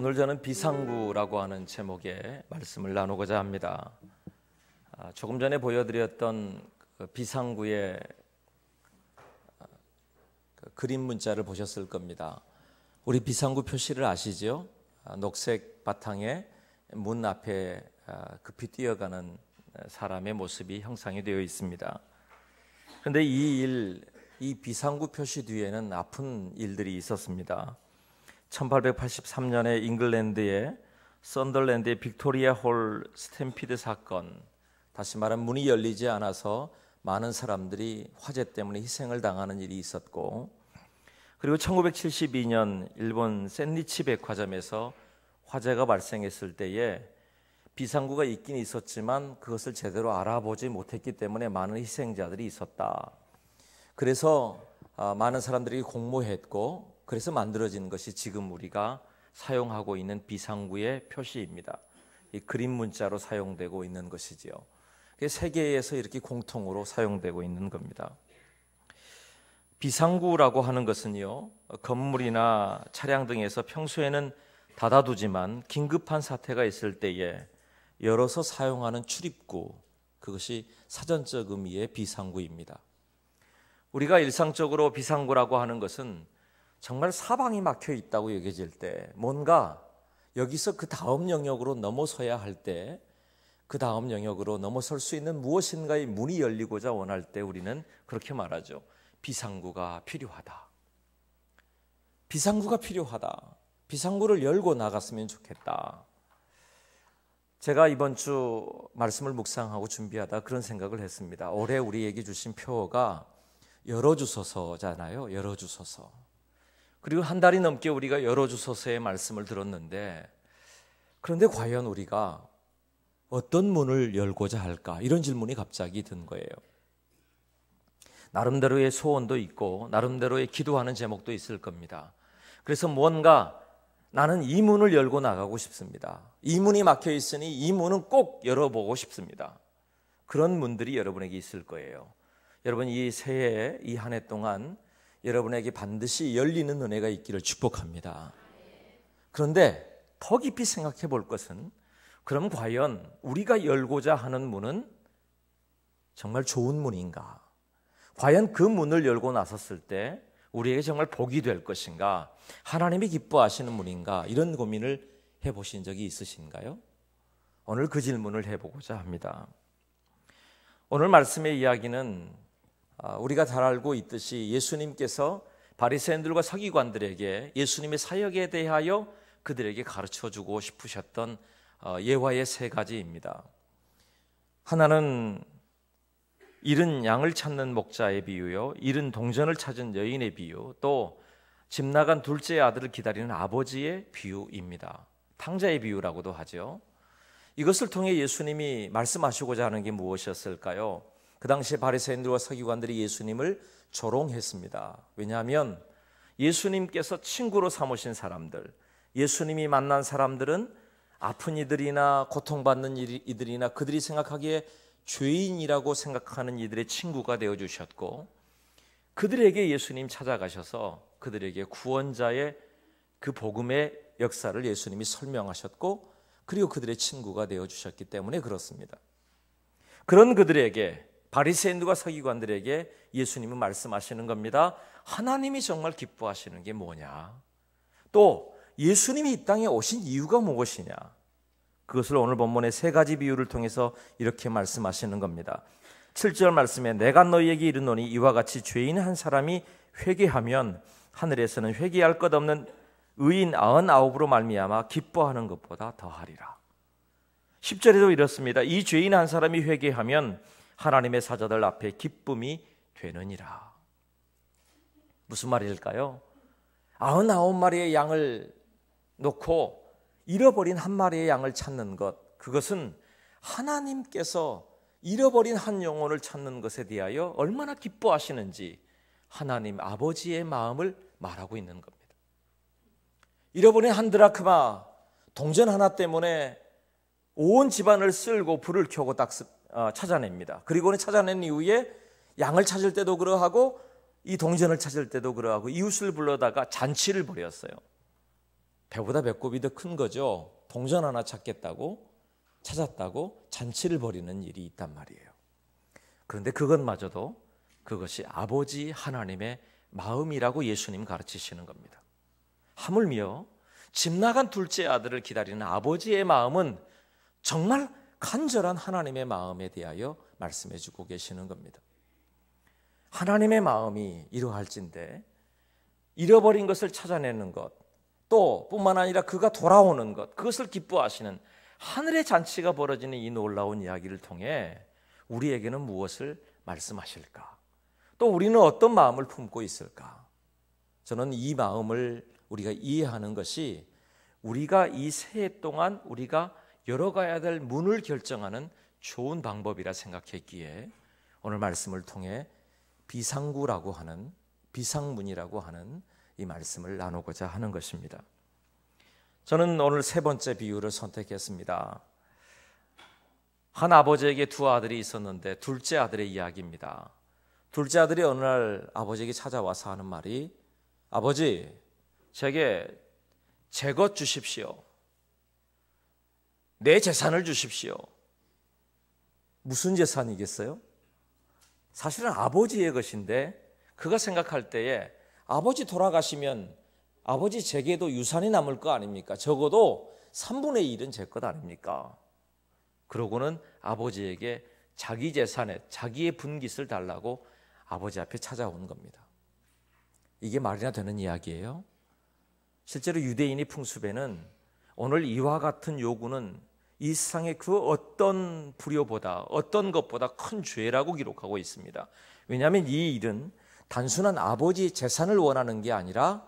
오늘 저는 비상구라고 하는 제목의 말씀을 나누고자 합니다. 조금 전에 보여드렸던 비상구의 그림 문자를 보셨을 겁니다. 우리 비상구 표시를 아시죠? 녹색 바탕에 문 앞에 급히 뛰어가는 사람의 모습이 형상이 되어 있습니다. 그런데 이 비상구 표시 뒤에는 아픈 일들이 있었습니다. 1883년에 잉글랜드의 썬덜랜드의 빅토리아 홀 스탬피드 사건, 다시 말하면 문이 열리지 않아서 많은 사람들이 화재 때문에 희생을 당하는 일이 있었고, 그리고 1972년 일본 샌리치 백화점에서 화재가 발생했을 때에 비상구가 있긴 있었지만 그것을 제대로 알아보지 못했기 때문에 많은 희생자들이 있었다. 그래서 많은 사람들이 공모했고, 그래서 만들어진 것이 지금 우리가 사용하고 있는 비상구의 표시입니다. 이 그림 문자로 사용되고 있는 것이지요. 세계에서 이렇게 공통으로 사용되고 있는 겁니다. 비상구라고 하는 것은요, 건물이나 차량 등에서 평소에는 닫아두지만 긴급한 사태가 있을 때에 열어서 사용하는 출입구, 그것이 사전적 의미의 비상구입니다. 우리가 일상적으로 비상구라고 하는 것은 정말 사방이 막혀 있다고 여겨질 때, 뭔가 여기서 그 다음 영역으로 넘어서야 할 때, 그 다음 영역으로 넘어설 수 있는 무엇인가의 문이 열리고자 원할 때 우리는 그렇게 말하죠. 비상구가 필요하다. 비상구가 필요하다. 비상구를 열고 나갔으면 좋겠다. 제가 이번 주 말씀을 묵상하고 준비하다 그런 생각을 했습니다. 올해 우리에게 주신 표어가 열어주소서잖아요. 열어주소서. 그리고 한 달이 넘게 우리가 열어주소서의 말씀을 들었는데, 그런데 과연 우리가 어떤 문을 열고자 할까? 이런 질문이 갑자기 든 거예요. 나름대로의 소원도 있고 나름대로의 기도하는 제목도 있을 겁니다. 그래서 뭔가 나는 이 문을 열고 나가고 싶습니다. 이 문이 막혀 있으니 이 문은 꼭 열어보고 싶습니다. 그런 문들이 여러분에게 있을 거예요. 여러분, 이 새해 이 한 해 동안 여러분에게 반드시 열리는 은혜가 있기를 축복합니다. 그런데 더 깊이 생각해 볼 것은, 그럼 과연 우리가 열고자 하는 문은 정말 좋은 문인가? 과연 그 문을 열고 나섰을 때 우리에게 정말 복이 될 것인가? 하나님이 기뻐하시는 문인가? 이런 고민을 해보신 적이 있으신가요? 오늘 그 질문을 해보고자 합니다. 오늘 말씀의 이야기는 우리가 잘 알고 있듯이 예수님께서 바리새인들과 서기관들에게 예수님의 사역에 대하여 그들에게 가르쳐주고 싶으셨던 예화의 세 가지입니다. 하나는 잃은 양을 찾는 목자의 비유요, 잃은 동전을 찾은 여인의 비유, 또 집 나간 둘째 아들을 기다리는 아버지의 비유입니다. 탕자의 비유라고도 하죠. 이것을 통해 예수님이 말씀하시고자 하는 게 무엇이었을까요? 그 당시에 바리새인들과 서기관들이 예수님을 조롱했습니다. 왜냐하면 예수님께서 친구로 삼으신 사람들, 예수님이 만난 사람들은 아픈 이들이나 고통받는 이들이나 그들이 생각하기에 죄인이라고 생각하는 이들의 친구가 되어주셨고, 그들에게 예수님 찾아가셔서 그들에게 구원자의 그 복음의 역사를 예수님이 설명하셨고, 그리고 그들의 친구가 되어주셨기 때문에 그렇습니다. 그런 그들에게, 바리새인들과 서기관들에게 예수님은 말씀하시는 겁니다. 하나님이 정말 기뻐하시는 게 뭐냐? 또 예수님이 이 땅에 오신 이유가 무엇이냐? 그것을 오늘 본문의 세 가지 비유를 통해서 이렇게 말씀하시는 겁니다. 7절 말씀에 내가 너희에게 이르노니 이와 같이 죄인 한 사람이 회개하면 하늘에서는 회개할 것 없는 의인 99으로 말미암아 기뻐하는 것보다 더하리라. 10절에도 이렇습니다. 이 죄인 한 사람이 회개하면 하나님의 사자들 앞에 기쁨이 되느니라. 무슨 말일까요? 99마리의 양을 놓고 잃어버린 한 마리의 양을 찾는 것, 그것은 하나님께서 잃어버린 한 영혼을 찾는 것에 대하여 얼마나 기뻐하시는지 하나님 아버지의 마음을 말하고 있는 겁니다. 잃어버린 한 드라크마, 동전 하나 때문에 온 집안을 쓸고 불을 켜고 딱 찾아냅니다. 그리고는 찾아낸 이후에 양을 찾을 때도 그러하고 이 동전을 찾을 때도 그러하고 이웃을 불러다가 잔치를 벌였어요. 배보다 배꼽이 더 큰 거죠. 동전 하나 찾았다고 잔치를 벌이는 일이 있단 말이에요. 그런데 그것마저도 그것이 아버지 하나님의 마음이라고 예수님 가르치시는 겁니다. 하물며 집 나간 둘째 아들을 기다리는 아버지의 마음은 정말 간절한 하나님의 마음에 대하여 말씀해 주고 계시는 겁니다. 하나님의 마음이 이러할진대 잃어버린 것을 찾아내는 것, 또 뿐만 아니라 그가 돌아오는 것, 그것을 기뻐하시는 하늘의 잔치가 벌어지는 이 놀라운 이야기를 통해 우리에게는 무엇을 말씀하실까? 또 우리는 어떤 마음을 품고 있을까? 저는 이 마음을 우리가 이해하는 것이 우리가 이 새해 동안 우리가 열어가야 될 문을 결정하는 좋은 방법이라 생각했기에 오늘 말씀을 통해 비상구라고 하는, 비상문이라고 하는 이 말씀을 나누고자 하는 것입니다. 저는 오늘 세 번째 비유를 선택했습니다. 한 아버지에게 두 아들이 있었는데 둘째 아들의 이야기입니다. 둘째 아들이 어느 날 아버지에게 찾아와서 하는 말이, 아버지, 제게 제 것 주십시오. 내 재산을 주십시오. 무슨 재산이겠어요? 사실은 아버지의 것인데 그가 생각할 때에 아버지 돌아가시면 아버지 제게도 유산이 남을 거 아닙니까? 적어도 3분의 1은 제 것 아닙니까? 그러고는 아버지에게 자기 재산에 자기의 분깃을 달라고 아버지 앞에 찾아온 겁니다. 이게 말이나 되는 이야기예요? 실제로 유대인의 풍습에는 오늘 이와 같은 요구는 이 세상의 그 어떤 불효보다, 어떤 것보다 큰 죄라고 기록하고 있습니다. 왜냐하면 이 일은 단순한 아버지의 재산을 원하는 게 아니라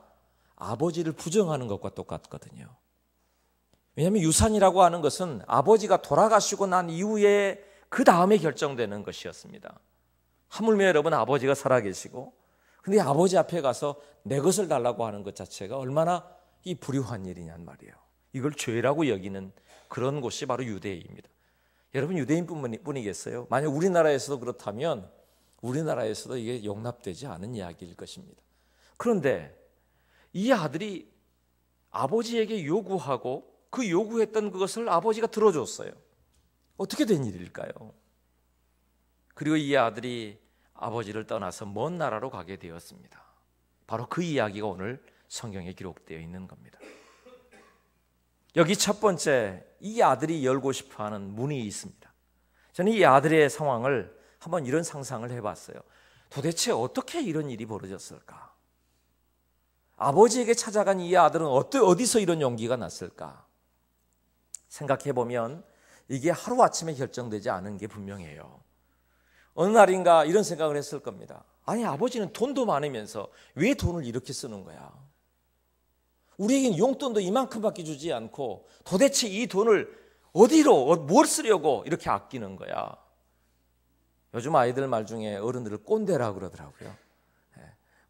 아버지를 부정하는 것과 똑같거든요. 왜냐하면 유산이라고 하는 것은 아버지가 돌아가시고 난 이후에 그 다음에 결정되는 것이었습니다. 하물며 여러분, 아버지가 살아계시고 근데 아버지 앞에 가서 내 것을 달라고 하는 것 자체가 얼마나 이 불효한 일이냔 말이에요. 이걸 죄라고 여기는 그런 곳이 바로 유대인입니다. 여러분, 유대인뿐이겠어요? 만약 우리나라에서도 그렇다면 우리나라에서도 이게 용납되지 않은 이야기일 것입니다. 그런데 이 아들이 아버지에게 요구하고 그 요구했던 그것을 아버지가 들어줬어요. 어떻게 된 일일까요? 그리고 이 아들이 아버지를 떠나서 먼 나라로 가게 되었습니다. 바로 그 이야기가 오늘 성경에 기록되어 있는 겁니다. 여기 첫 번째, 이 아들이 열고 싶어하는 문이 있습니다. 저는 이 아들의 상황을 한번 이런 상상을 해봤어요. 도대체 어떻게 이런 일이 벌어졌을까? 아버지에게 찾아간 이 아들은 어디서 이런 용기가 났을까? 생각해보면 이게 하루아침에 결정되지 않은 게 분명해요. 어느 날인가 이런 생각을 했을 겁니다. 아니, 아버지는 돈도 많으면서 왜 돈을 이렇게 쓰는 거야? 우리에겐 용돈도 이만큼밖에 주지 않고 도대체 이 돈을 어디로, 뭘 쓰려고 이렇게 아끼는 거야? 요즘 아이들 말 중에 어른들을 꼰대라 그러더라고요.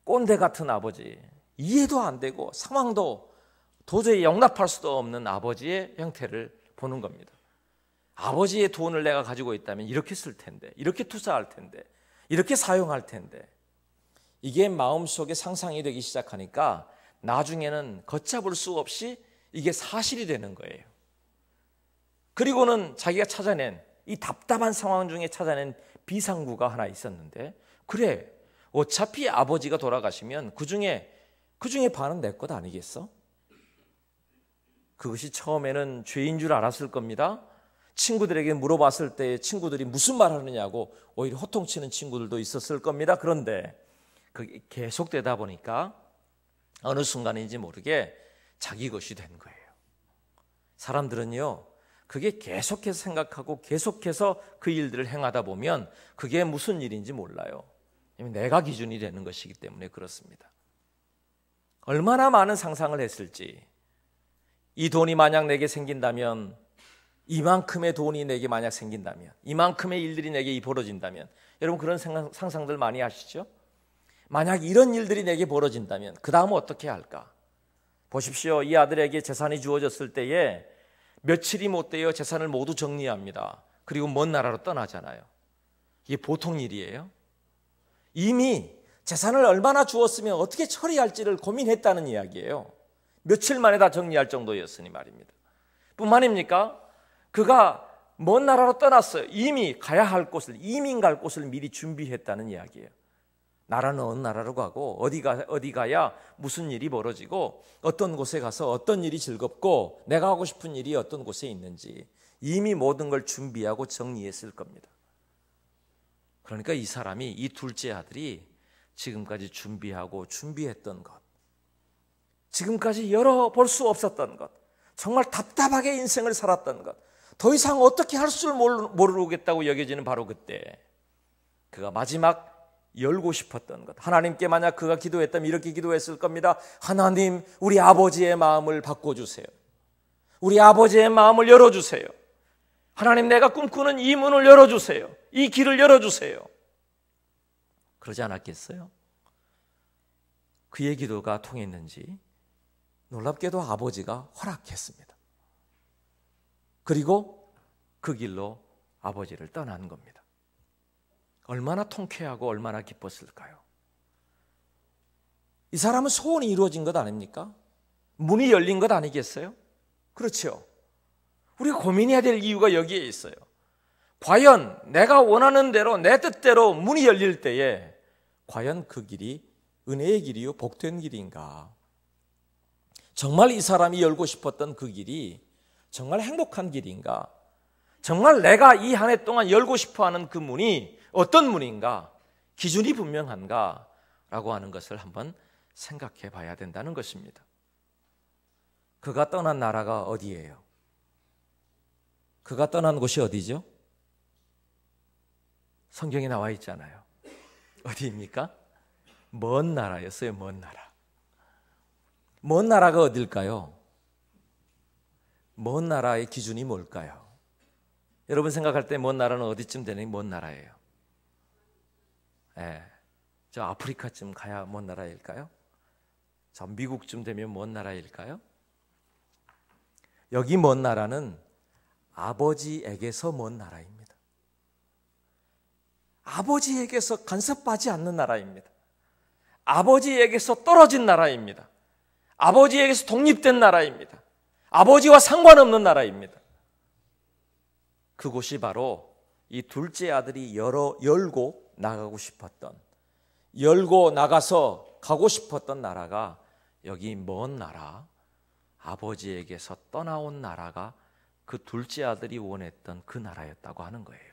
꼰대 같은 아버지, 이해도 안 되고 상황도 도저히 용납할 수도 없는 아버지의 형태를 보는 겁니다. 아버지의 돈을 내가 가지고 있다면 이렇게 쓸 텐데, 이렇게 투자할 텐데, 이렇게 사용할 텐데, 이게 마음속에 상상이 되기 시작하니까 나중에는 걷잡을 수 없이 이게 사실이 되는 거예요. 그리고는 자기가 찾아낸 이 답답한 상황 중에 찾아낸 비상구가 하나 있었는데, 그래, 어차피 아버지가 돌아가시면 그 중에 반은 내 것 아니겠어? 그것이 처음에는 죄인 줄 알았을 겁니다. 친구들에게 물어봤을 때 친구들이 무슨 말 하느냐고 오히려 호통치는 친구들도 있었을 겁니다. 그런데 그게 계속되다 보니까 어느 순간인지 모르게 자기 것이 된 거예요. 사람들은요, 그게 계속해서 생각하고 계속해서 그 일들을 행하다 보면 그게 무슨 일인지 몰라요. 내가 기준이 되는 것이기 때문에 그렇습니다. 얼마나 많은 상상을 했을지, 이 돈이 만약 내게 생긴다면, 이만큼의 돈이 내게 만약 생긴다면, 이만큼의 일들이 내게 벌어진다면, 여러분 그런 상상들 많이 하시죠? 만약 이런 일들이 내게 벌어진다면 그 다음은 어떻게 할까? 보십시오. 이 아들에게 재산이 주어졌을 때에 며칠이 못 되어 재산을 모두 정리합니다. 그리고 먼 나라로 떠나잖아요. 이게 보통 일이에요? 이미 재산을 얼마나 주었으면 어떻게 처리할지를 고민했다는 이야기예요. 며칠 만에 다 정리할 정도였으니 말입니다. 뿐만 아닙니까? 그가 먼 나라로 떠났어요. 이미 가야 할 곳을, 이민 갈 곳을 미리 준비했다는 이야기예요. 나라는 어느 나라로 가고 어디 가야 무슨 일이 벌어지고 어떤 곳에 가서 어떤 일이 즐겁고 내가 하고 싶은 일이 어떤 곳에 있는지 이미 모든 걸 준비하고 정리했을 겁니다. 그러니까 이 사람이, 이 둘째 아들이 지금까지 준비했던 것, 지금까지 열어볼 수 없었던 것, 정말 답답하게 인생을 살았던 것, 더 이상 어떻게 할 줄 모르겠다고 여겨지는 바로 그때 그가 마지막 열고 싶었던 것, 하나님께 만약 그가 기도했다면 이렇게 기도했을 겁니다. 하나님, 우리 아버지의 마음을 바꿔주세요. 우리 아버지의 마음을 열어주세요. 하나님, 내가 꿈꾸는 이 문을 열어주세요. 이 길을 열어주세요. 그러지 않았겠어요? 그의 기도가 통했는지 놀랍게도 아버지가 허락했습니다. 그리고 그 길로 아버지를 떠난 겁니다. 얼마나 통쾌하고 얼마나 기뻤을까요? 이 사람은 소원이 이루어진 것 아닙니까? 문이 열린 것 아니겠어요? 그렇죠. 우리가 고민해야 될 이유가 여기에 있어요. 과연 내가 원하는 대로, 내 뜻대로 문이 열릴 때에 과연 그 길이 은혜의 길이요, 복된 길인가? 정말 이 사람이 열고 싶었던 그 길이 정말 행복한 길인가? 정말 내가 이 한 해 동안 열고 싶어하는 그 문이 어떤 문인가? 기준이 분명한가? 라고 하는 것을 한번 생각해 봐야 된다는 것입니다. 그가 떠난 나라가 어디예요? 그가 떠난 곳이 어디죠? 성경에 나와 있잖아요. 어디입니까? 먼 나라였어요. 먼 나라. 먼 나라가 어딜까요? 먼 나라의 기준이 뭘까요? 여러분 생각할 때 먼 나라는 어디쯤 되는 먼 나라예요? 저 아프리카쯤 가야 먼 나라일까요? 저 미국쯤 되면 먼 나라일까요? 여기 먼 나라는 아버지에게서 먼 나라입니다. 아버지에게서 간섭하지 않는 나라입니다. 아버지에게서 떨어진 나라입니다. 아버지에게서 독립된 나라입니다. 아버지와 상관없는 나라입니다. 그곳이 바로 이 둘째 아들이 열고 나가고 싶었던, 열고 나가서 가고 싶었던 나라가 여기 먼 나라, 아버지에게서 떠나온 나라가 그 둘째 아들이 원했던 그 나라였다고 하는 거예요.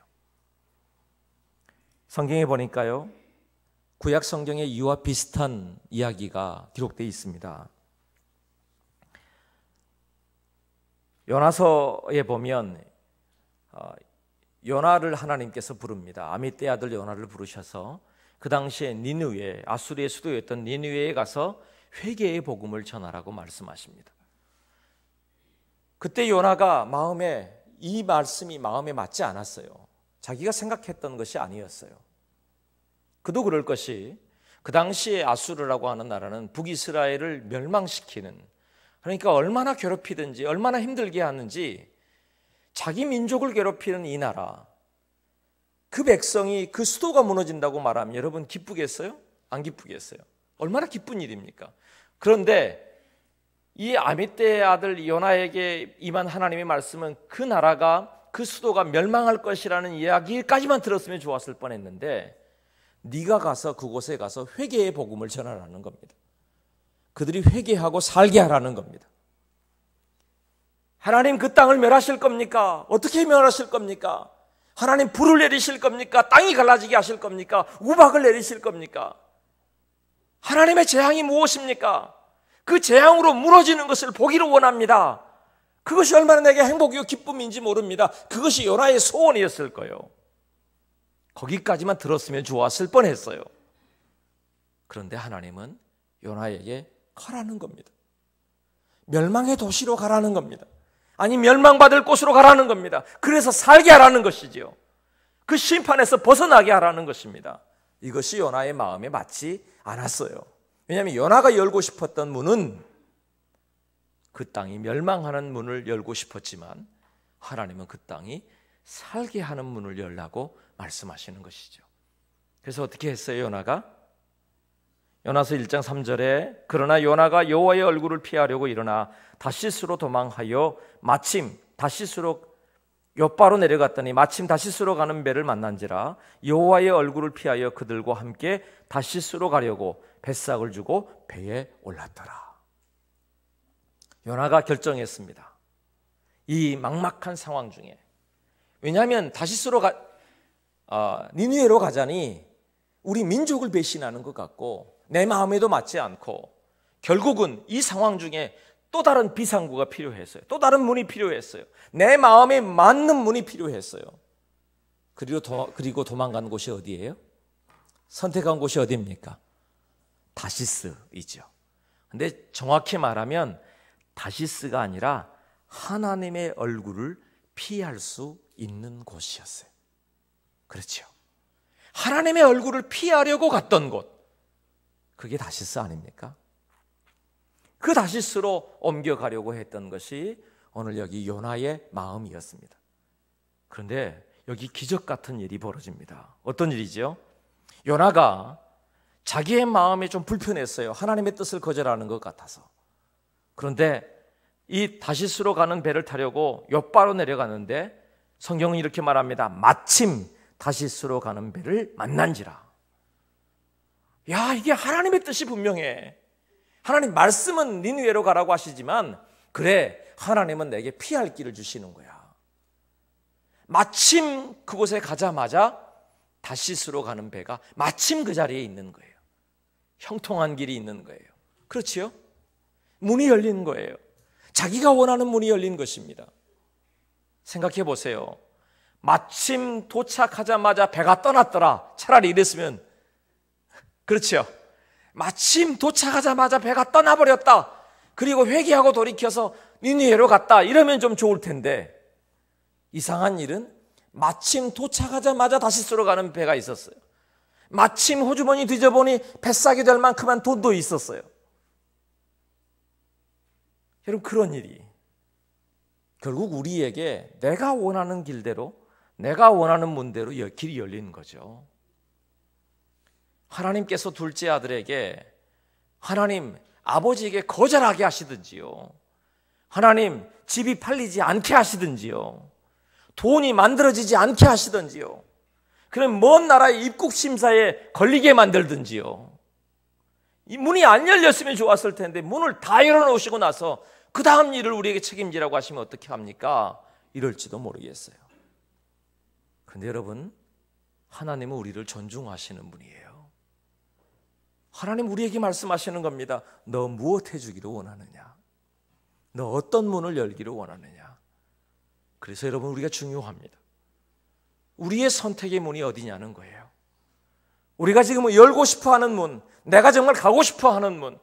성경에 보니까요, 구약 성경에 이와 비슷한 이야기가 기록되어 있습니다. 요나서에 보면 요나를 하나님께서 부릅니다. 아미떼 아들 요나를 부르셔서 그 당시에 니느웨, 아수리의 수도였던 니느웨에 가서 회개의 복음을 전하라고 말씀하십니다. 그때 요나가 이 말씀이 마음에 맞지 않았어요. 자기가 생각했던 것이 아니었어요. 그도 그럴 것이, 그 당시에 아수르라고 하는 나라는 북이스라엘을 멸망시키는, 그러니까 얼마나 괴롭히든지 얼마나 힘들게 하는지 자기 민족을 괴롭히는 이 나라, 그 백성이 그 수도가 무너진다고 말하면 여러분 기쁘겠어요? 안 기쁘겠어요? 얼마나 기쁜 일입니까? 그런데 이 아미떼의 아들 요나에게 임한 하나님의 말씀은 그 나라가, 그 수도가 멸망할 것이라는 이야기까지만 들었으면 좋았을 뻔했는데, 네가 가서 그곳에 가서 회개의 복음을 전하라는 겁니다. 그들이 회개하고 살게 하라는 겁니다. 하나님 그 땅을 멸하실 겁니까? 어떻게 멸하실 겁니까? 하나님 불을 내리실 겁니까? 땅이 갈라지게 하실 겁니까? 우박을 내리실 겁니까? 하나님의 재앙이 무엇입니까? 그 재앙으로 무너지는 것을 보기를 원합니다. 그것이 얼마나 내게 행복이요 기쁨인지 모릅니다. 그것이 요나의 소원이었을 거예요. 거기까지만 들었으면 좋았을 뻔했어요. 그런데 하나님은 요나에게 가라는 겁니다. 멸망의 도시로 가라는 겁니다. 아니, 멸망받을 곳으로 가라는 겁니다. 그래서 살게 하라는 것이지요. 그 심판에서 벗어나게 하라는 것입니다. 이것이 요나의 마음에 맞지 않았어요. 왜냐하면 요나가 열고 싶었던 문은 그 땅이 멸망하는 문을 열고 싶었지만, 하나님은 그 땅이 살게 하는 문을 열라고 말씀하시는 것이죠. 그래서 어떻게 했어요, 요나가? 요나서 1장 3절에 그러나 요나가 여호와의 얼굴을 피하려고 일어나 다시스로 도망하여 마침 다시스로 욥바로 내려갔더니 마침 다시스로 가는 배를 만난지라 여호와의 얼굴을 피하여 그들과 함께 다시스로 가려고 뱃삭을 주고 배에 올랐더라. 요나가 결정했습니다. 이 막막한 상황 중에. 왜냐하면 다시스로 니느웨로 가자니 우리 민족을 배신하는 것 같고 내 마음에도 맞지 않고 결국은 이 상황 중에 또 다른 비상구가 필요했어요. 또 다른 문이 필요했어요. 내 마음에 맞는 문이 필요했어요. 그리고 도망간 곳이 어디예요? 선택한 곳이 어디입니까? 다시스이죠. 근데 정확히 말하면 다시스가 아니라 하나님의 얼굴을 피할 수 있는 곳이었어요. 그렇죠. 하나님의 얼굴을 피하려고 갔던 곳, 그게 다시스 아닙니까? 그 다시스로 옮겨가려고 했던 것이 오늘 여기 요나의 마음이었습니다. 그런데 여기 기적 같은 일이 벌어집니다. 어떤 일이죠? 요나가 자기의 마음이 좀 불편했어요. 하나님의 뜻을 거절하는 것 같아서. 그런데 이 다시스로 가는 배를 타려고 욥바로 내려가는데 성경은 이렇게 말합니다. 마침 다시스로 가는 배를 만난지라. 야, 이게 하나님의 뜻이 분명해. 하나님 말씀은 니느웨로 가라고 하시지만 그래, 하나님은 내게 피할 길을 주시는 거야. 마침 그곳에 가자마자 다시스로 가는 배가 마침 그 자리에 있는 거예요. 형통한 길이 있는 거예요. 그렇지요? 문이 열린 거예요. 자기가 원하는 문이 열린 것입니다. 생각해 보세요. 마침 도착하자마자 배가 떠났더라. 차라리 이랬으면, 그렇죠? 마침 도착하자마자 배가 떠나버렸다. 그리고 회개하고 돌이켜서 니느웨로 갔다. 이러면 좀 좋을 텐데 이상한 일은 마침 도착하자마자 다시스로 가는 배가 있었어요. 마침 호주머니 뒤져보니 뱃삭이 될 만큼만 돈도 있었어요. 여러분, 그런 일이 결국 우리에게 내가 원하는 길대로, 내가 원하는 문대로 길이 열리는 거죠. 하나님께서 둘째 아들에게 하나님 아버지에게 거절하게 하시든지요, 하나님 집이 팔리지 않게 하시든지요, 돈이 만들어지지 않게 하시든지요, 그럼 먼 나라의 입국 심사에 걸리게 만들든지요. 이 문이 안 열렸으면 좋았을 텐데 문을 다 열어놓으시고 나서 그 다음 일을 우리에게 책임지라고 하시면 어떻게 합니까? 이럴지도 모르겠어요. 그런데 여러분, 하나님은 우리를 존중하시는 분이에요. 하나님 우리에게 말씀하시는 겁니다. 너 무엇 해주기를 원하느냐? 너 어떤 문을 열기를 원하느냐? 그래서 여러분, 우리가 중요합니다. 우리의 선택의 문이 어디냐는 거예요. 우리가 지금 열고 싶어하는 문, 내가 정말 가고 싶어하는 문,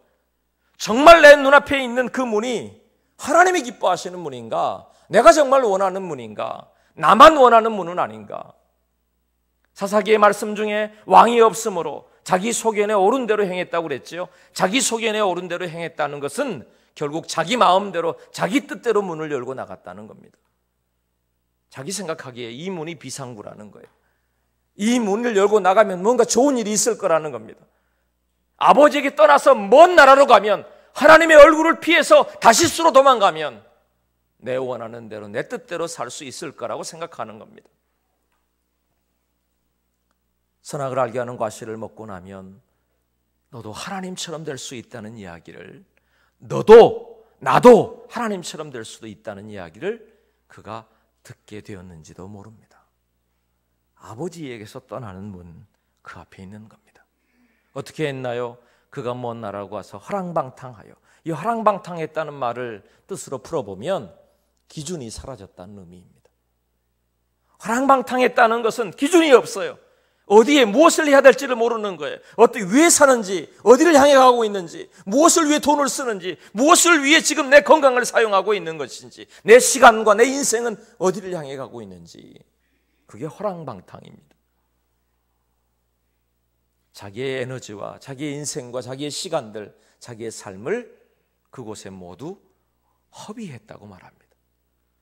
정말 내 눈앞에 있는 그 문이 하나님이 기뻐하시는 문인가? 내가 정말 원하는 문인가? 나만 원하는 문은 아닌가? 사사기의 말씀 중에 왕이 없으므로 자기 소견에 옳은 대로 행했다고 그랬죠. 자기 소견에 옳은 대로 행했다는 것은 결국 자기 마음대로, 자기 뜻대로 문을 열고 나갔다는 겁니다. 자기 생각하기에 이 문이 비상구라는 거예요. 이 문을 열고 나가면 뭔가 좋은 일이 있을 거라는 겁니다. 아버지에게 떠나서 먼 나라로 가면, 하나님의 얼굴을 피해서 다시스로 도망가면 내 원하는 대로, 내 뜻대로 살 수 있을 거라고 생각하는 겁니다. 선악을 알게 하는 과실을 먹고 나면 너도 하나님처럼 될 수 있다는 이야기를, 너도 나도 하나님처럼 될 수도 있다는 이야기를 그가 듣게 되었는지도 모릅니다. 아버지에게서 떠나는 문, 그 앞에 있는 겁니다. 어떻게 했나요? 그가 먼 나라로 와서 허랑방탕하여, 이 허랑방탕했다는 말을 뜻으로 풀어보면 기준이 사라졌다는 의미입니다. 허랑방탕했다는 것은 기준이 없어요. 어디에 무엇을 해야 될지를 모르는 거예요. 어떻게, 왜 사는지, 어디를 향해 가고 있는지, 무엇을 위해 돈을 쓰는지, 무엇을 위해 지금 내 건강을 사용하고 있는 것인지, 내 시간과 내 인생은 어디를 향해 가고 있는지, 그게 허랑방탕입니다. 자기의 에너지와 자기의 인생과 자기의 시간들, 자기의 삶을 그곳에 모두 허비했다고 말합니다.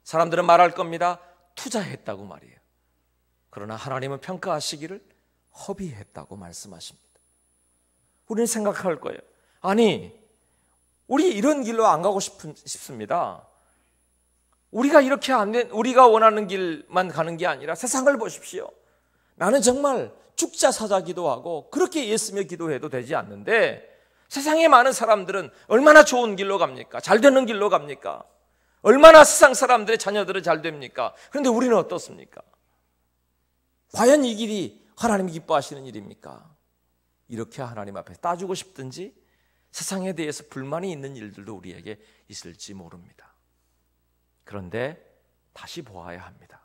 사람들은 말할 겁니다. 투자했다고 말이에요. 그러나 하나님은 평가하시기를 허비했다고 말씀하십니다. 우리는 생각할 거예요. 아니, 우리 이런 길로 안 가고 싶습니다. 우리가 원하는 길만 가는 게 아니라 세상을 보십시오. 나는 정말 죽자 사자 기도하고 그렇게 예수며 기도해도 되지 않는데 세상에 많은 사람들은 얼마나 좋은 길로 갑니까? 잘 되는 길로 갑니까? 얼마나 세상 사람들의 자녀들은 잘 됩니까? 그런데 우리는 어떻습니까? 과연 이 길이 하나님이 기뻐하시는 일입니까? 이렇게 하나님 앞에 따지고 싶든지 세상에 대해서 불만이 있는 일들도 우리에게 있을지 모릅니다. 그런데 다시 보아야 합니다.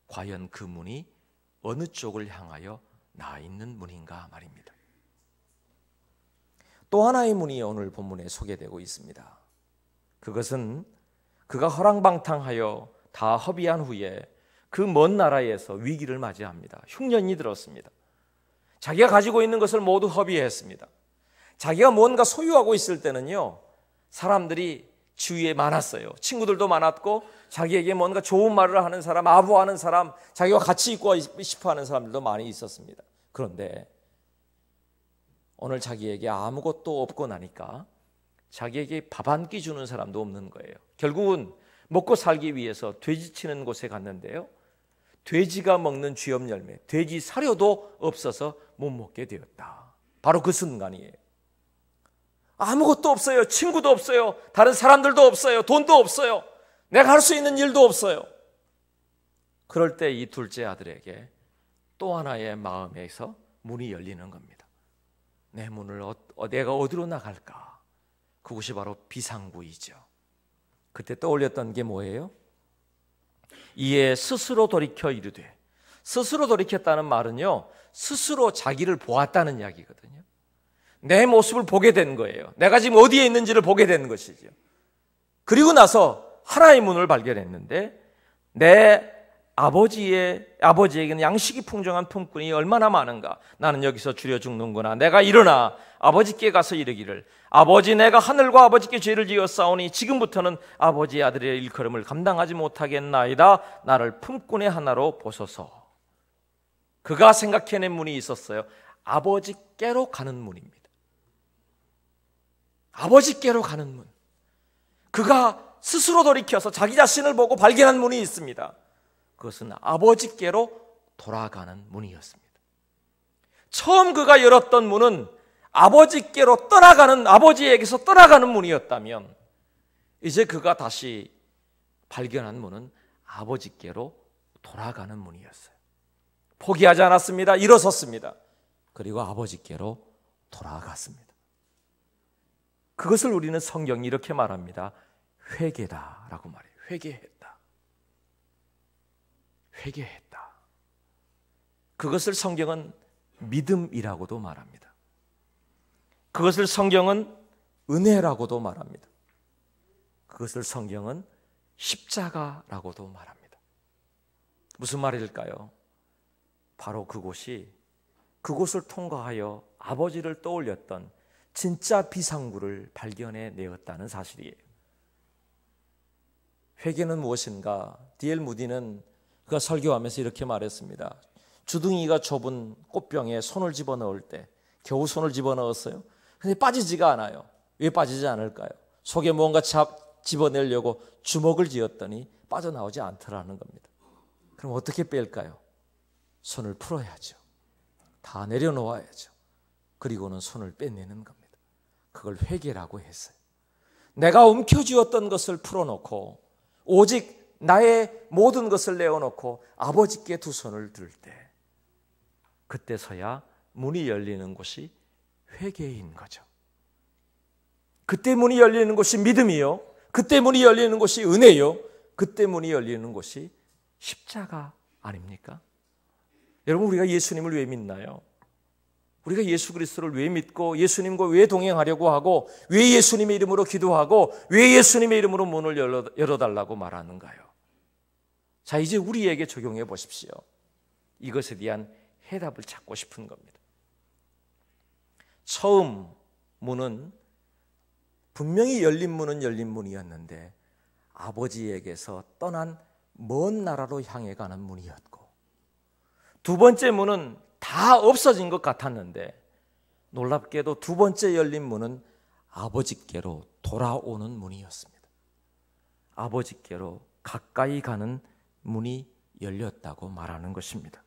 과연 그 문이 어느 쪽을 향하여 나 있는 문인가 말입니다. 또 하나의 문이 오늘 본문에 소개되고 있습니다. 그것은 그가 허랑방탕하여 다 허비한 후에 그 먼 나라에서 위기를 맞이합니다. 흉년이 들었습니다. 자기가 가지고 있는 것을 모두 허비했습니다. 자기가 뭔가 소유하고 있을 때는요, 사람들이 주위에 많았어요. 친구들도 많았고 자기에게 뭔가 좋은 말을 하는 사람, 아부하는 사람, 자기와 같이 있고 싶어하는 사람들도 많이 있었습니다. 그런데 오늘 자기에게 아무것도 없고 나니까 자기에게 밥 한 끼 주는 사람도 없는 거예요. 결국은 먹고 살기 위해서 돼지 치는 곳에 갔는데요, 돼지가 먹는 쥐염 열매, 돼지 사료도 없어서 못 먹게 되었다. 바로 그 순간이에요. 아무것도 없어요. 친구도 없어요. 다른 사람들도 없어요. 돈도 없어요. 내가 할 수 있는 일도 없어요. 그럴 때 이 둘째 아들에게 또 하나의 마음에서 문이 열리는 겁니다. 내 문을 내가 어디로 나갈까? 그곳이 바로 비상구이죠. 그때 떠올렸던 게 뭐예요? 이에 스스로 돌이켜 이르되, 스스로 돌이켰다는 말은요, 스스로 자기를 보았다는 이야기거든요. 내 모습을 보게 된 거예요. 내가 지금 어디에 있는지를 보게 된 것이죠. 그리고 나서 하나의 문을 발견했는데, 내 아버지에게는 양식이 풍성한 품꾼이 얼마나 많은가. 나는 여기서 줄여 죽는구나. 내가 일어나 아버지께 가서 이르기를, 아버지, 내가 하늘과 아버지께 죄를 지었사오니 지금부터는 아버지의 아들의 일컬음을 감당하지 못하겠나이다. 나를 품꾼의 하나로 보소서. 그가 생각해낸 문이 있었어요. 아버지께로 가는 문입니다. 아버지께로 가는 문. 그가 스스로 돌이켜서 자기 자신을 보고 발견한 문이 있습니다. 그것은 아버지께로 돌아가는 문이었습니다. 처음 그가 열었던 문은 아버지께로 떠나가는, 아버지에게서 떠나가는 문이었다면, 이제 그가 다시 발견한 문은 아버지께로 돌아가는 문이었어요. 포기하지 않았습니다. 일어섰습니다. 그리고 아버지께로 돌아갔습니다. 그것을 우리는 성경이 이렇게 말합니다. 회개다라고 말해요. 회개했다. 그것을 성경은 믿음이라고도 말합니다. 그것을 성경은 은혜라고도 말합니다. 그것을 성경은 십자가라고도 말합니다. 무슨 말일까요? 바로 그곳을 통과하여 아버지를 떠올렸던 진짜 비상구를 발견해 내었다는 사실이에요. 회개는 무엇인가? D.L. 무디는 그가 설교하면서 이렇게 말했습니다. 주둥이가 좁은 꽃병에 손을 집어넣을 때 겨우 손을 집어넣었어요. 근데 빠지지가 않아요. 왜 빠지지 않을까요? 속에 뭔가 집어내려고 주먹을 쥐었더니 빠져나오지 않더라는 겁니다. 그럼 어떻게 뺄까요? 손을 풀어야죠. 다 내려놓아야죠. 그리고는 손을 빼내는 겁니다. 그걸 회개라고 했어요. 내가 움켜쥐었던 것을 풀어놓고 오직 나의 모든 것을 내어놓고 아버지께 두 손을 들 때, 그때서야 문이 열리는 곳이 회개인 거죠. 그때 문이 열리는 곳이 믿음이요, 그때 문이 열리는 곳이 은혜요, 그때 문이 열리는 곳이 십자가 아닙니까? 여러분, 우리가 예수님을 왜 믿나요? 우리가 예수 그리스도를 왜 믿고 예수님과 왜 동행하려고 하고 왜 예수님의 이름으로 기도하고 왜 예수님의 이름으로 문을 열어달라고 말하는가요? 자, 이제 우리에게 적용해 보십시오. 이것에 대한 해답을 찾고 싶은 겁니다. 처음 문은 분명히 열린 문은 열린 문이었는데 아버지에게서 떠난 먼 나라로 향해 가는 문이었고, 두 번째 문은 다 없어진 것 같았는데 놀랍게도 두 번째 열린 문은 아버지께로 돌아오는 문이었습니다. 아버지께로 가까이 가는 문이 열렸다고 말하는 것입니다.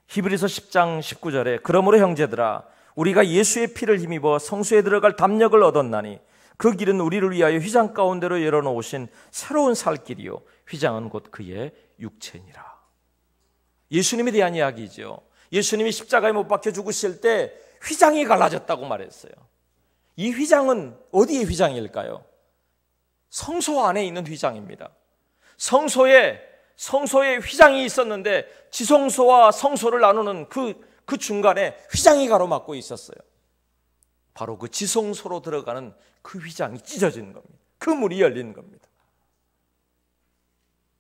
히브리서 10장 19절에 그러므로 형제들아 우리가 예수의 피를 힘입어 성소에 들어갈 담력을 얻었나니 그 길은 우리를 위하여 휘장 가운데로 열어놓으신 새로운 살 길이요 휘장은 곧 그의 육체니라. 예수님에 대한 이야기죠. 예수님이 십자가에 못 박혀 죽으실 때 휘장이 갈라졌다고 말했어요. 이 휘장은 어디의 휘장일까요? 성소 안에 있는 휘장입니다. 성소에 휘장이 있었는데 지성소와 성소를 나누는 그 중간에 휘장이 가로막고 있었어요. 바로 그 지성소로 들어가는 그 휘장이 찢어진 겁니다. 그 문이 열린 겁니다.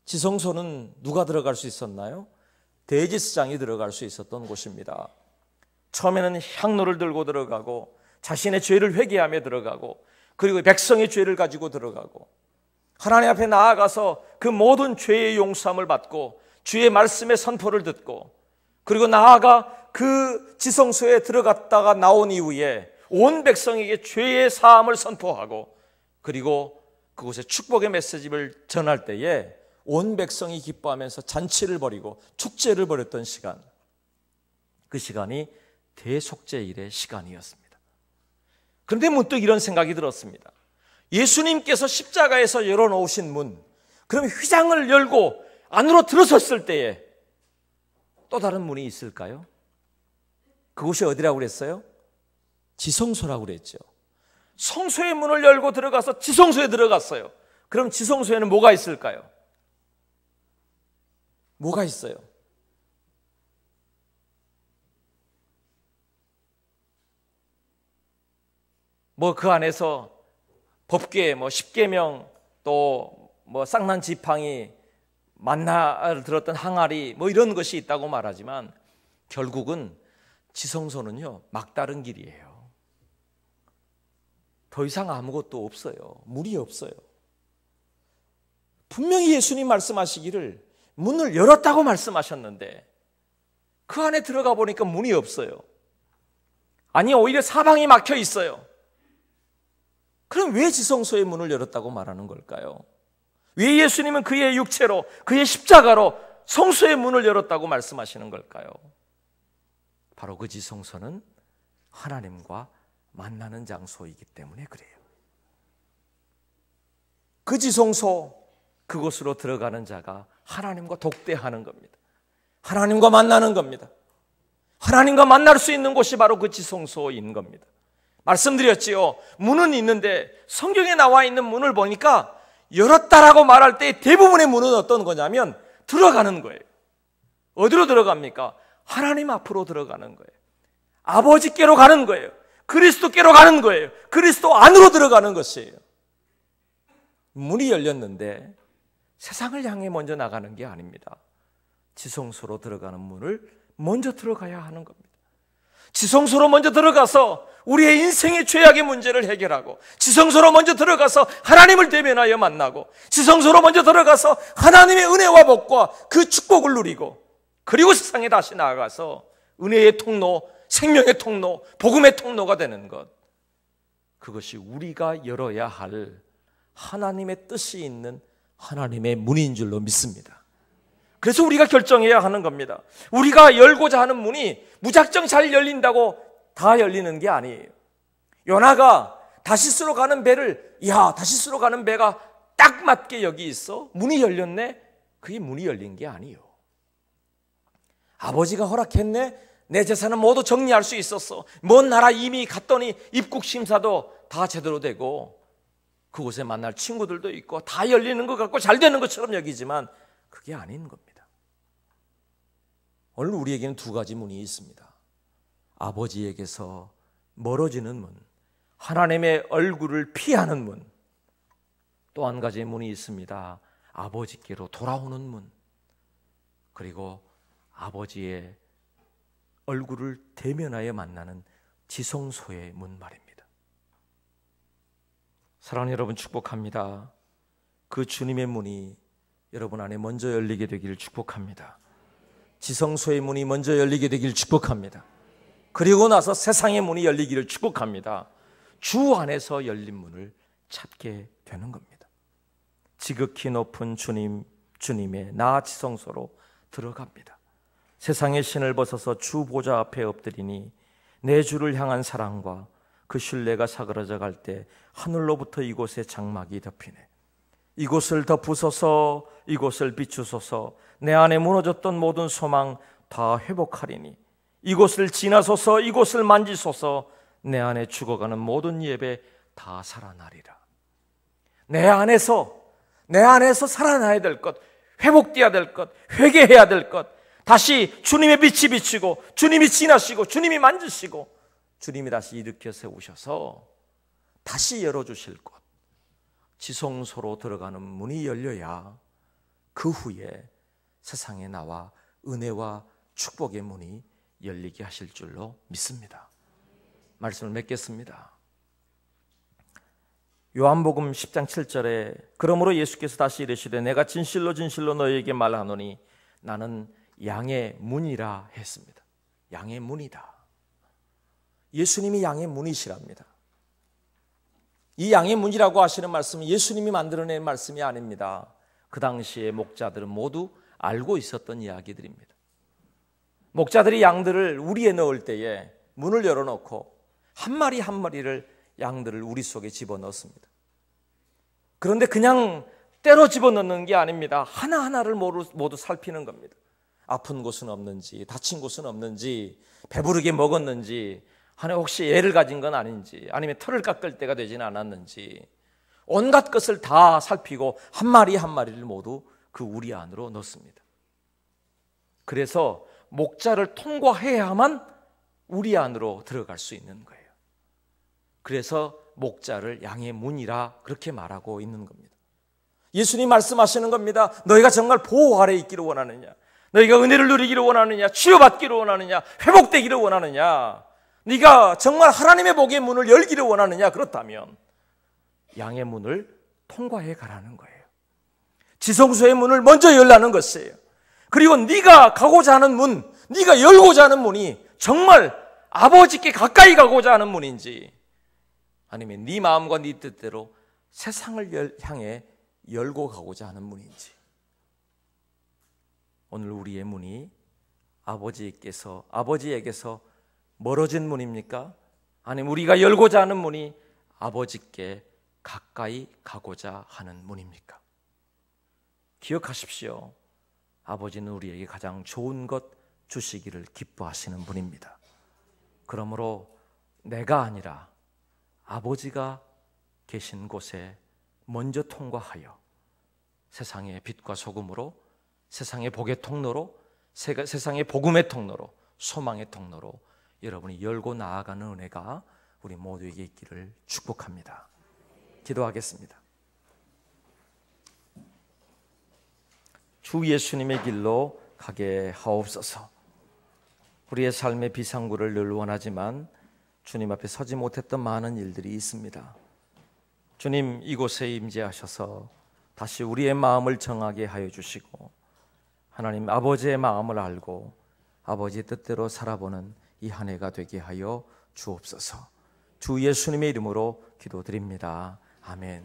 지성소는 누가 들어갈 수 있었나요? 대제사장이 들어갈 수 있었던 곳입니다. 처음에는 향로를 들고 들어가고 자신의 죄를 회개하며 들어가고 그리고 백성의 죄를 가지고 들어가고 하나님 앞에 나아가서 그 모든 죄의 용서함을 받고 주의 말씀의 선포를 듣고 그리고 나아가 그 지성소에 들어갔다가 나온 이후에 온 백성에게 죄의 사함을 선포하고 그리고 그곳에 축복의 메시지를 전할 때에 온 백성이 기뻐하면서 잔치를 벌이고 축제를 벌였던 시간, 그 시간이 대속죄일의 시간이었습니다. 그런데 문득 이런 생각이 들었습니다. 예수님께서 십자가에서 열어놓으신 문, 그럼 휘장을 열고 안으로 들어섰을 때에 또 다른 문이 있을까요? 그곳이 어디라고 그랬어요? 지성소라고 그랬죠. 성소의 문을 열고 들어가서 지성소에 들어갔어요. 그럼 지성소에는 뭐가 있을까요? 뭐가 있어요? 뭐 그 안에서 법궤, 십계명, 또 쌍난 지팡이, 만나를 들었던 항아리, 이런 것이 있다고 말하지만 결국은 지성소는요 막다른 길이에요. 더 이상 아무것도 없어요. 문이 없어요. 분명히 예수님 말씀하시기를 문을 열었다고 말씀하셨는데 그 안에 들어가 보니까 문이 없어요. 아니 오히려 사방이 막혀 있어요. 그럼 왜 지성소의 문을 열었다고 말하는 걸까요? 왜 예수님은 그의 육체로 그의 십자가로 성소의 문을 열었다고 말씀하시는 걸까요? 바로 그 지성소는 하나님과 만나는 장소이기 때문에 그래요. 그 지성소, 그곳으로 들어가는 자가 하나님과 독대하는 겁니다. 하나님과 만나는 겁니다. 하나님과 만날 수 있는 곳이 바로 그 지성소인 겁니다. 말씀드렸지요. 문은 있는데 성경에 나와 있는 문을 보니까 열었다라고 말할 때 대부분의 문은 어떤 거냐면 들어가는 거예요. 어디로 들어갑니까? 하나님 앞으로 들어가는 거예요. 아버지께로 가는 거예요. 그리스도께로 가는 거예요. 그리스도 안으로 들어가는 것이에요. 문이 열렸는데 세상을 향해 먼저 나가는 게 아닙니다. 지성소로 들어가는 문을 먼저 들어가야 하는 겁니다. 지성소로 먼저 들어가서 우리의 인생의 죄악의 문제를 해결하고, 지성소로 먼저 들어가서 하나님을 대면하여 만나고, 지성소로 먼저 들어가서 하나님의 은혜와 복과 그 축복을 누리고, 그리고 세상에 다시 나아가서 은혜의 통로, 생명의 통로, 복음의 통로가 되는 것, 그것이 우리가 열어야 할 하나님의 뜻이 있는 하나님의 문인 줄로 믿습니다. 그래서 우리가 결정해야 하는 겁니다. 우리가 열고자 하는 문이 무작정 잘 열린다고 다 열리는 게 아니에요. 요나가 다시스로 가는 배를, 다시스로 가는 배가 딱 맞게 여기 있어? 문이 열렸네? 그게 문이 열린 게 아니에요. 아버지가 허락했네? 내 재산은 모두 정리할 수 있었어. 먼 나라 이미 갔더니 입국 심사도 다 제대로 되고 그곳에 만날 친구들도 있고 다 열리는 것 같고 잘 되는 것처럼 여기지만 그게 아닌 겁니다. 오늘 우리에게는 두 가지 문이 있습니다. 아버지에게서 멀어지는 문, 하나님의 얼굴을 피하는 문. 또 한 가지의 문이 있습니다. 아버지께로 돌아오는 문, 그리고 아버지의 얼굴을 대면하여 만나는 지성소의 문 말입니다. 사랑하는 여러분, 축복합니다. 그 주님의 문이 여러분 안에 먼저 열리게 되기를 축복합니다. 지성소의 문이 먼저 열리게 되기를 축복합니다. 그리고 나서 세상의 문이 열리기를 축복합니다. 주 안에서 열린 문을 찾게 되는 겁니다. 지극히 높은 주님의 나 지성소로 들어갑니다. 세상의 신을 벗어서 주 보좌 앞에 엎드리니 내 주를 향한 사랑과 그 신뢰가 사그라져 갈 때 하늘로부터 이곳에 장막이 덮이네. 이곳을 덮으소서, 이곳을 비추소서, 내 안에 무너졌던 모든 소망 다 회복하리니 이곳을 지나소서, 이곳을 만지소서, 내 안에 죽어가는 모든 예배 다 살아나리라. 내 안에서 살아나야 될 것, 회복되어야 될 것, 회개해야 될 것, 다시 주님의 빛이 비치고 주님이 지나시고 주님이 만지시고 주님이 다시 일으켜 세우셔서 다시 열어주실 곳, 지성소로 들어가는 문이 열려야 그 후에 세상에 나와 은혜와 축복의 문이 열리게 하실 줄로 믿습니다. 말씀을 맺겠습니다. 요한복음 10장 7절에 그러므로 예수께서 다시 이르시되 내가 진실로 진실로 너희에게 말하노니 나는 양의 문이라 했습니다. 양의 문이다. 예수님이 양의 문이시랍니다. 이 양의 문이라고 하시는 말씀은 예수님이 만들어낸 말씀이 아닙니다. 그 당시에 목자들은 모두 알고 있었던 이야기들입니다. 목자들이 양들을 우리에 넣을 때에 문을 열어놓고 한 마리 한 마리를 양들을 우리 속에 집어넣습니다. 그런데 그냥 때로 집어넣는 게 아닙니다. 하나하나를 모두 살피는 겁니다. 아픈 곳은 없는지, 다친 곳은 없는지, 배부르게 먹었는지, 혹시 애를 가진 건 아닌지, 아니면 털을 깎을 때가 되지는 않았는지, 온갖 것을 다 살피고 한 마리 한 마리를 모두 그 우리 안으로 넣습니다. 그래서 목자를 통과해야만 우리 안으로 들어갈 수 있는 거예요. 그래서 목자를 양의 문이라 그렇게 말하고 있는 겁니다. 예수님 말씀하시는 겁니다. 너희가 정말 보호 아래 있기를 원하느냐, 너희가 은혜를 누리기를 원하느냐, 치유받기를 원하느냐, 회복되기를 원하느냐, 네가 정말 하나님의 복의 문을 열기를 원하느냐, 그렇다면 양의 문을 통과해 가라는 거예요. 지성소의 문을 먼저 열라는 것이에요. 그리고 네가 가고자 하는 문, 네가 열고자 하는 문이 정말 아버지께 가까이 가고자 하는 문인지, 아니면 네 마음과 네 뜻대로 세상을 향해 열고 가고자 하는 문인지. 오늘 우리의 문이 아버지에게서 멀어진 문입니까? 아니면 우리가 열고자 하는 문이 아버지께 가까이 가고자 하는 문입니까? 기억하십시오. 아버지는 우리에게 가장 좋은 것 주시기를 기뻐하시는 분입니다. 그러므로 내가 아니라 아버지가 계신 곳에 먼저 통과하여 세상의 빛과 소금으로, 세상의 복의 통로로, 세상의 복음의 통로로, 소망의 통로로 여러분이 열고 나아가는 은혜가 우리 모두에게 있기를 축복합니다. 기도하겠습니다. 주 예수님의 길로 가게 하옵소서. 우리의 삶의 비상구를 늘 원하지만 주님 앞에 서지 못했던 많은 일들이 있습니다. 주님, 이곳에 임재하셔서 다시 우리의 마음을 정하게 하여 주시고, 하나님 아버지의 마음을 알고 아버지의 뜻대로 살아보는 이 한 해가 되게 하여 주옵소서. 주 예수님의 이름으로 기도드립니다. 아멘.